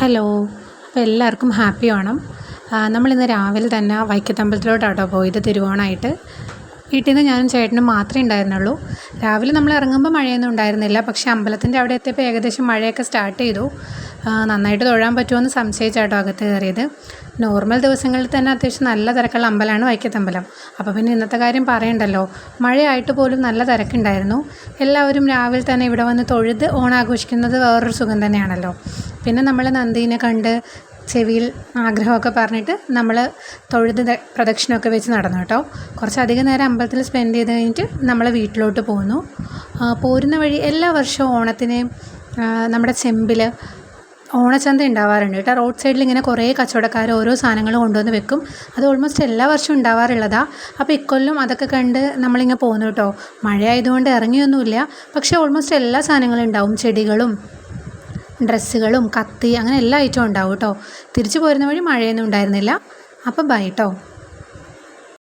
Hello. അപ്പോൾ എല്ലാവർക്കും happy Onam. നമ്മളിന്ന് രാവിലെ തന്നെ വൈക്കത്തമ്പലത്തിലോട്ടാട്ടോ പോയത് തിരുവോണമായിട്ട്. വീട്ടിൽ നിന്ന് ഞാനും ചേട്ടനും മാത്രമേ ഉണ്ടായിരുന്നുള്ളൂ. രാവിലെ നമ്മൾ ഇറങ്ങുമ്പോൾ മഴയൊന്നും ഉണ്ടായിരുന്നില്ല. പക്ഷേ അമ്പലത്തിൻ്റെ അവിടെ എത്തിയപ്പോൾ ഏകദേശം മഴയൊക്കെ സ്റ്റാർട്ട് ചെയ്തു. നന്നായിട്ട് തൊഴാൻ പറ്റുമോയെന്ന് സംശയിച്ചാട്ടോ അകത്ത് കയറിയത്. നോർമൽ ദിവസങ്ങളിൽ തന്നെ അത്യാവശ്യം നല്ല തിരക്കുള്ള അമ്പലമാണ് വൈക്കത്തമ്പലം. അപ്പോൾ പിന്നെ ഇന്നത്തെ കാര്യം പറയണ്ടല്ലോ, മഴയായിട്ട് പോലും നല്ല തിരക്കുണ്ടായിരുന്നു. എല്ലാവരും രാവിലെ തന്നെ ഇവിടെ വന്ന് തൊഴുത് ഓണാഘോഷിക്കുന്നത് വേറൊരു സുഖം തന്നെയാണല്ലോ. പിന്നെ നമ്മൾ നന്ദീനെ കണ്ട് ചെവിയിൽ ആഗ്രഹമൊക്കെ പറഞ്ഞിട്ട് നമ്മൾ തൊഴുത് പ്രദക്ഷിണമൊക്കെ വെച്ച് നടന്നു കേട്ടോ. കുറച്ചധികം നേരം അമ്പലത്തിൽ സ്പെൻഡ് ചെയ്ത് കഴിഞ്ഞിട്ട് നമ്മൾ വീട്ടിലോട്ട് പോന്നു. പോരുന്ന വഴി എല്ലാ വർഷവും ഓണത്തിന് നമ്മുടെ ചെമ്പിൽ ഓണച്ചന്ത ഉണ്ടാവാറുണ്ട് കേട്ടോ. റോഡ് സൈഡിൽ ഇങ്ങനെ കുറേ കച്ചവടക്കാർ ഓരോ സാധനങ്ങൾ കൊണ്ടുവന്ന് വെക്കും. അത് ഓൾമോസ്റ്റ് എല്ലാ വർഷവും ഉണ്ടാവാറുള്ളതാണ്. അപ്പോൾ ഇക്കൊല്ലം അതൊക്കെ കണ്ട് നമ്മളിങ്ങനെ പോകുന്നു കേട്ടോ. മഴയായതുകൊണ്ട് ഇറങ്ങിയൊന്നുമില്ല, പക്ഷേ ഓൾമോസ്റ്റ് എല്ലാ സാധനങ്ങളും ഉണ്ടാവും. ചെടികളും ഡ്രസ്സുകളും കത്തി അങ്ങനെ എല്ലാ ഐറ്റവും ഉണ്ടാവും കേട്ടോ. തിരിച്ചു പോരുന്ന വഴി മഴയൊന്നും ഉണ്ടായിരുന്നില്ല. അപ്പോൾ ബൈ കേട്ടോ.